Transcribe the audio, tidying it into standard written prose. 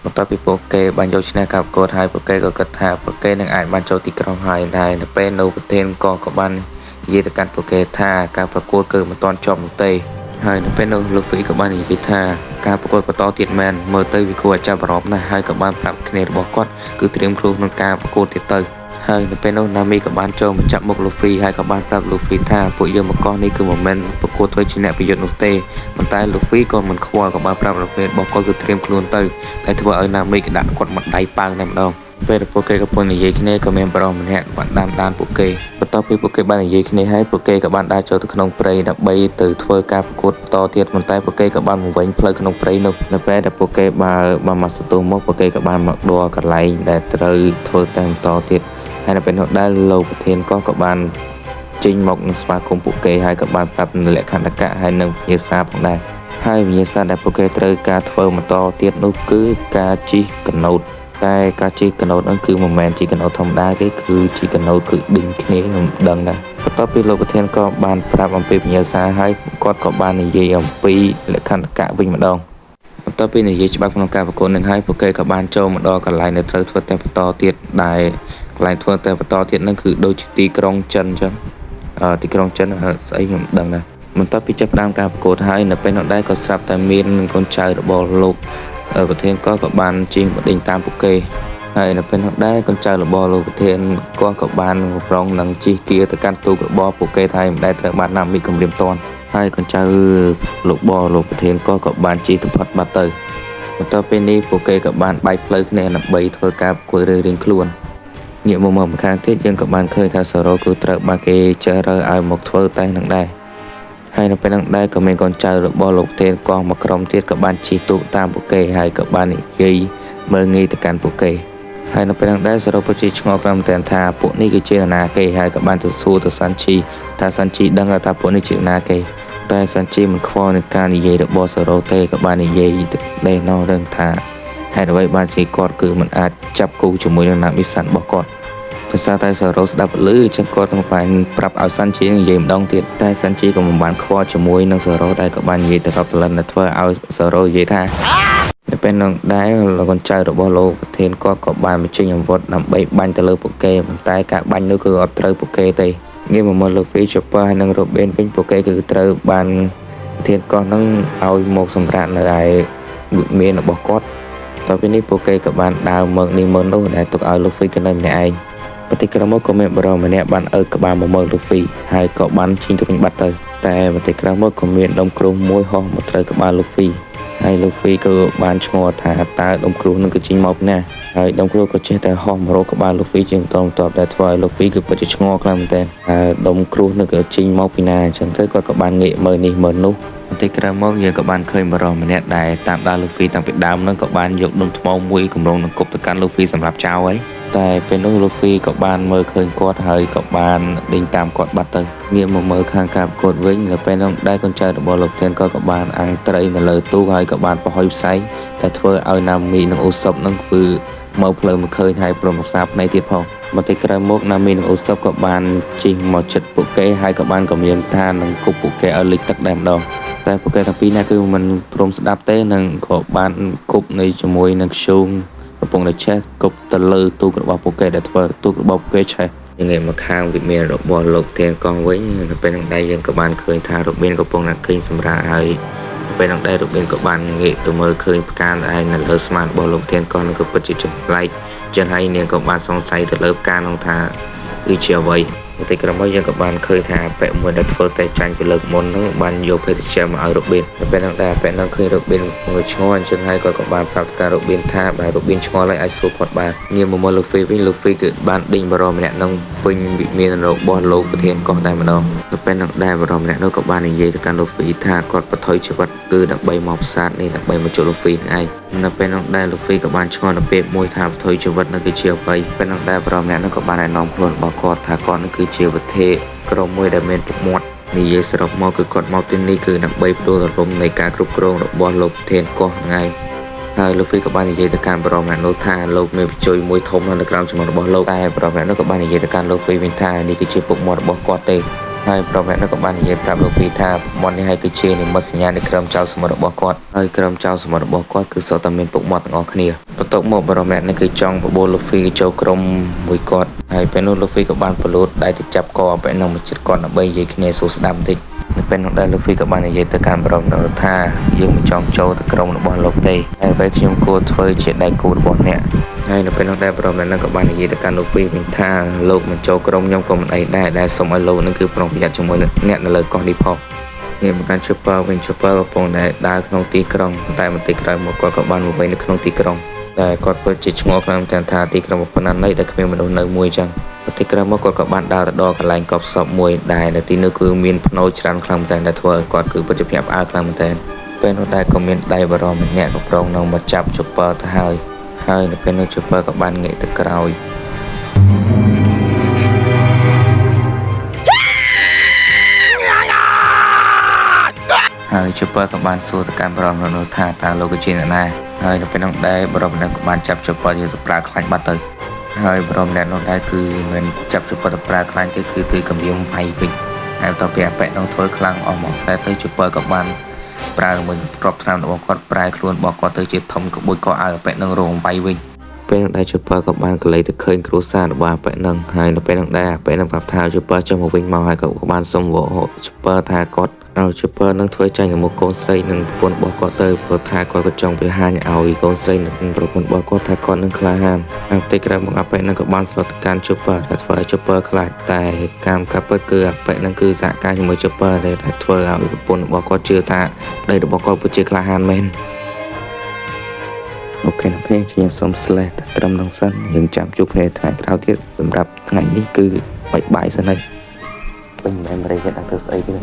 បន្ទាប់ពីពួកគេបានយកឈ្នះការប្រកួតហើយពួកគេក៏គិតថាពួកគេនឹងអាចបានចូលទីក្រុងហើយដែរនៅពេលនៅប្រធានក៏បាននិយាយទៅកាន់ពួកគេថាការប្រកួតគឺមិនទាន់ចប់នោះទេហើយនៅពេលនោះ Luffy ក៏បាននិយាយថាការប្រកួតបន្តទៀតមែនមើលទៅវាគួរឲ្យចាប់អារម្មណ៍ណាស់ហើយក៏បានប្រាប់គ្នារបស់គាត់គឺត្រៀមខ្លួនក្នុងការប្រកួតទៀតទៅហើយនៅពេលនោះ Nami ក៏បានចូលមកចាប់មុខ Luffy ហើយក៏បានប្រាប់ Luffy ថាពួកយើងមកកោះនេះគឺមិនមែនប្រកួតធ្វើជាអ្នកប្រយុទ្ធនោះទេប៉ុន្តែ Luffy ក៏មិនខ្វល់ក៏បានប្រាប់ Luffy របស់គាត់គឺត្រៀមខ្លួនទៅដែលធ្វើឲ្យ Nami ក៏ដាក់គាត់មកដៃប៉ាងតែម្ដងពេលពួកគេកំពុងនិយាយគ្នាក៏មានប្រុសម្នាក់បានដានពួកគេបន្ទាប់ពីពួកគេបាននិយាយគ្នាហើយពួកគេក៏បានដើរចូលទៅក្នុងព្រៃដើម្បីទៅធ្វើការប្រកួតបន្តទៀតប៉ុន្តែពួកគេក៏បានមកវិញផ្លូវក្នុងព្រៃនោះនៅពេលដែលពួកគេបានមកសន្ទុះមកពួកគេក៏បានមកដួលកន្លែងដែលត្រូវធ្វើតាមបន្តទៀតហើយនៅពេលនោះដែរលោកប្រធានកោះក៏បានចេញមកនឹងស្វាគមន៍ពួកគេហើយក៏បានប្រាប់នៅលក្ខណ្ឌកៈហើយនឹងវិញ្ញាសាផងដែរហើយវិញ្ញាសាដែលពួកគេត្រូវការធ្វើបន្តទៀតនោះគឺការជិះកណូតតែការជិះកណូតហ្នឹងគឺមិនមែនជិះកណូតធម្មតាទេគឺជិះកណូតគឺដេញគ្នាខ្ញុំដឹងដែរបន្ទាប់ពីលោកប្រធានក៏បានប្រាប់អំពីវិញ្ញាសាហើយគាត់ក៏បាននិយាយអំពីលក្ខណ្ឌកៈវិញម្ដងបន្ទាប់ពីនិយាយច្បាប់ក្នុងការប្រកួតនឹងហើយពួកគេក៏បានចូលមកដល់កន្លែងដែលត្រូវធ្វើតែបន្តទៀតដែលកន្លែងធ្វើតែបន្តទៀតហ្នឹងគឺដូចជាទីក្រុងចិនអញ្ចឹងទីក្រុងចិនស្អីខ្ញុំដឹងដែរបន្ទាប់ពីចាប់ផ្ដើមការប្រកួតហើយនៅពេលនោះដែរក៏ស្រាប់តែមានកូនចៅរបស់លោកប្រធានក៏បានជិះមកដេញតាមពួកគេហើយនៅពេលនោះដែរកូនចៅរបស់លោកប្រធានក៏បានប្រងនឹងជិះគៀទៅកាន់ទូករបស់ពួកគេតែមិនដែលត្រូវបានNamiគម្រាមទាន់ហើយកូនចៅលោកប្រធានក៏បានជិះទៅផុតបាត់ទៅបន្ទាប់ពីនេះពួកគេក៏បានបែកផ្លូវគ្នាដើម្បីធ្វើការប្រកួតរៀងៗខ្លួនងាកមកម្ខាងទៀតយើងក៏បានឃើញថាZoroគឺត្រូវបានគេជ្រើសរើសឲ្យមកធ្វើតែនឹងដែរហើយនៅពេលនោះដែរក៏មានកូនចៅរបស់លោកប្រធានកោះមួយក្រុមទៀតក៏បានជិះទូកតាមពួកគេហើយក៏បាននិយាយមើលងាយទៅកាន់ពួកគេហើយនៅពេលនោះដែរZoroពិតជាឆ្ងល់ខ្លាំងមែនថាពួកនេះគឺជានរណាគេហើយក៏បានទៅសួរទៅSanjiថាSanjiដឹងថាពួកនេះជានរណាគេតែSanjiមិនខ្វល់នឹងការនិយាយរបស់Zoroទេក៏បាននិយាយទៅនោះដឹងថាហេតុអ្វីបានជាគាត់គឺមិនអាចចាប់គូជាមួយនឹងNami-sanរបស់គាត់ដោយសារតែZoroស្ដាប់ឮចឹងគាត់នឹងបានប្រាប់ឲ្យSanjiនិយាយម្ដងទៀតតែ Sanji ក៏មិនបានខ្វល់ជាមួយនឹងZoroដែលក៏បាននិយាយទៅរកលិនដែលធ្វើឲ្យZoroនិយាយថានៅពេលនោះដែរលោកកូនចៅរបស់លោកប្រធានគាត់ក៏បានបញ្ចេញអាវុធដើម្បីបាញ់ទៅលើពួកគេប៉ុន្តែការបាញ់នោះគឺអត់ត្រូវពួកគេទេងាកមកមើល Luffy Chopper ហើយនិង Robin វិញពួកគេគឺត្រូវបានប្រធានកោះនឹងឲ្យមកសម្រាប់នៅឯមានរបស់គាត់តទៅពីនេះពួកគេក៏បានដើរមកនេះមកនោះដែលទុកឲ្យ Luffy ក៏នៅម្នាក់ឯងបន្តិចក្រោយមកក៏មានបរិសម្នាក់បានក្បាលមកមើល Luffy ហើយក៏បានជិះទៅវិញបាត់ទៅតែបន្តិចក្រោយមកក៏មានដុំគ្រោះមួយហោះមកត្រូវក្បាល Luffy ហើយ Luffy ក៏បានឆ្ងល់ថាតើដុំគ្រោះនឹងគឺចេញមកពីណាហើយដុំគ្រោះក៏ចេះតែហោះមករកក្បាល Luffy ជាបន្តបន្ទាប់ដែលធ្វើឲ្យ Luffy គឺពិតជាឆ្ងល់ខ្លាំងមែនទែនហើយដុំគ្រោះនឹងក៏ចេញមកពីណាអញ្ចឹងទៅគាត់ក៏បានងាកមើលនេះមើលនោះបន្តិចក្រោយមកយើងក៏បានឃើញបរិសម្នាក់ដែលតាមដាន Luffy តាំងពីដើមនឹងក៏បានយកដុំថ្មមួយកម្រងនឹងគប់ទៅកាន់ Luffy សម្រាប់ចោលហើយតែពេលនោះ Luffy ក៏បានមើលឃើញគាត់ហើយក៏បានដេញតាមគាត់បាត់ទៅងាកមកមើលខាងការប្រកួតវិញនៅពេលនោះដែរកូនចៅរបស់លោកធានក៏បានអាំងត្រីនៅលើទូកហើយក៏បានប្រហុយផ្សែងតែធ្វើឲ្យNamiនិងអូសុបនឹងគឺមើលភ្លើងមកឃើញហើយព្រមរក្សាភ្នែកទៀតផងបន្តិចក្រោយមក Nami និងអូសុបក៏បានជិះមកជិតពួកគេហើយក៏បានកម្រាមថានឹងគប់ពួកគេឲ្យលិចទឹកដែរម្ដងតែពួកគេទាំងពីរនាក់គឺមិនព្រមស្ដាប់ទេនិងក៏បានគប់នៅជាមួយនឹងខ្យូងកំពុងតែឆេះគប់ទៅលើទូករបស់ពួកគេដែលធ្វើទូករបស់ពួកគេឆេះយើងងាកមកខាងវិមានរបស់លោកធានកងវិញនៅពេលនោះដែរយើងក៏បានឃើញថាRobinកំពុងតែគេងសម្រាកហើយពេលនោះដែរRobinក៏បានងាកទៅមើលឃើញផ្កាដែលនៅលើស្មារបស់លោកធានកងនោះក៏ពិតជាចម្លែកចឹងហើយនាងក៏បានសង្ស័យទៅលើផ្កានោះថាគឺជាអ្វីបន្តិចក្រោយមកយើងក៏បានឃើញថាពាក់មួយដែលធ្វើតែចាញ់ពីលើកមុនហ្នឹងបានយកភេទជ្ជៈមកឲ្យRobinនៅពេលនោះដែរពាក់នោះឃើញRobinកំពុងឆ្ងល់អញ្ចឹងហើយគាត់ក៏បានប្រាប់ទៅកាន់RobinថាបើRobinឆ្ងល់ហើយអាចសួរគាត់បានងាកមកមើលLuffyវិញLuffyគឺបានដេញបរិសម្នាក់នឹងពេញវិមានរបស់លោកប្រធានកោះតែម្ដងនៅពេលនោះដែរបរិសម្នាក់នោះក៏បាននិយាយទៅកាន់Luffyថាគាត់បថុយជីវិតគឺដើម្បីមកផ្សារនេះដើម្បីមកជួបLuffyនឹងឯងនៅពេលនោះដែរLuffyក៏បានឆ្ងល់នៅពេលមួយថាបថុយជីវិតនោះគឺជាអ្វីពេលនោះដែរបរិសម្នាក់នោះក៏បានណែនាំខ្លួនរបស់គាត់ថាគាត់នោះគឺជាវត្ថុក្រុមមួយដែលមានពុកមាត់និយាយសរុបមកគឺគាត់មកទីនេះគឺដើម្បីផ្ដួលរំលំនៃការគ្រប់គ្រងរបស់លោកប្រធានកោះហ្នឹងឯងហើយLuffyក៏បាននិយាយទៅកាន់បរិសម្នាក់នោះថាលោកមានបញ្ជួយមួយធំនៅក្រោមចំណុចរបស់លោកតែបរិសម្នាក់នោះក៏បាននិយាយទៅកាន់Luffyវិញថានេះគឺជាពុកមាត់របស់គាត់ទេ ហើយប្រុសម្នាក់នោះក៏បាននិយាយប្រាប់លោកហ្វីថាមន់នេះហើយគឺជានិមិត្តសញ្ញានៃក្រុមចៅសមុទ្ររបស់គាត់ហើយក្រុមចៅសមុទ្ររបស់គាត់គឺសុទ្ធតែមានពុកមាត់ទាំងអស់គ្នាបន្ទាប់មកប្រុសម្នាក់នេះគឺចង់បបួលលោកហ្វីចូលក្រុមមួយគាត់ហើយពេលនោះលោកហ្វីក៏បានប្រឡូតដៃទៅចាប់កអបែកនោះមកជិតគាត់ដើម្បីនិយាយគ្នាសួរស្ដាប់បន្តិចនៅពេលនោះដែរលោកហ្វីក៏បាននិយាយទៅកាន់ប្រុសនោះថាយើងមិនចង់ចូលទៅក្រុមរបស់លោកទេហើយពេលខ្ញុំគួរធ្វើជាដៃគូរបស់អ្នកហើយនៅពេលនោះដែរប្រុសម្នាក់នោះក៏បាននិយាយទៅកាន់លោកហ្វីវិញថាលោកមិនចូលក្រុមខ្ញុំក៏មិនអីដែរដែលសូមឲ្យលោកនឹងគឺប្រុងប្រយ័ត្នជាមួយនឹងអ្នកនៅលើកោះនេះផងនេះមកកាន់ Chopper វិញ Chopper កំពុងតែដើរក្នុងទីក្រុងតែបន្តិចក្រោយមកគាត់ក៏បានមកវិញនៅក្នុងទីក្រុងតែគាត់ពិតជាឆ្ងល់ខ្លាំងតែថាទីក្រុងប៉ុណ្ណាណីដែលគ្មានមនុស្សនៅមួយចឹងបន្តិចក្រោយមកគាត់ក៏បានដើរទៅដល់កន្លែងកប់សពមួយដែលនៅទីនោះគឺមានភ្នូរច្រើនខ្លាំងតែដែលធ្វើឲ្យគាត់គឺពិតជាភ្ញាក់ផ្អើលខ្លាំងមែនទែនពេលនោះដែរក៏មានដៃបារម្ភម្នាក់ក៏ប្រងនឹងមកចាប់ Chopper ទៅហើយនៅពេលនោះ Chopper ក៏បានងាកទៅក្រោយហើយ Chopper ក៏បានសួរទៅកាន់បរិបទនោះថាតើលោកជាអ្នកណាហើយនៅពេលនោះដែរបរិបទនោះក៏បានចាប់ Chopper យកទៅប្រើខ្លាញ់បាត់ទៅហើយបរិបទនោះដែរគឺមិនចាប់ Chopper ទៅប្រើខ្លាញ់ទេគឺគឺកម្រាមវាយវិញហើយបន្ទាប់ពីអាប៉ែនោះធ្វើខ្លាំងអស់មកតែទៅ Chopper ក៏បានប្រើមួយគ្រាប់ថ្នាំរបស់គាត់ប្រែខ្លួនរបស់គាត់ទៅជាធំក្បួយក៏ឲ្យអាប៉ែនឹងរងវាយវិញពេលនោះដែរ Chopper ក៏បានកលៃទៅឃើញគ្រួសាររបស់អាប៉ែនឹងហើយនៅពេលនោះដែរអាប៉ែនឹងប្រាប់ថា Chopper ចុះមកវិញមកហើយក៏បានសុំវក Chopper ថាគាត់ឲ្យ Chopper នឹងធ្វើចាញ់ទៅមុខកូនស្រីនិងប្រពន្ធរបស់គាត់ទៅព្រោះថាគាត់ក៏ចង់បង្ហាញឲ្យកូនស្រីនិងប្រពន្ធរបស់គាត់ថាគាត់នឹងក្លាហានហើយបន្តិចក្រោយមកអាប៉ែនឹងក៏បានស្លុតទៅកាន់ Chopper ដែលធ្វើឲ្យ Chopper ខ្លាចតែការពិតគឺអាប៉ែនឹងគឺសហការជាមួយ Chopper ដែលធ្វើឲ្យប្រពន្ធរបស់គាត់ជឿថាប្តីរបស់គាត់ពិតជាក្លាហានមែនអូខេអ្នកគ្នាខ្ញុំសូមស្លេះតែត្រឹមនឹងសិនយើងចាំជួបគ្នាថ្ងៃក្រោយទៀតសម្រាប់ថ្ងៃនេះគឺបាយបាយសិនហើយពេញ memory គេដាក់ទៅស្អីទៀត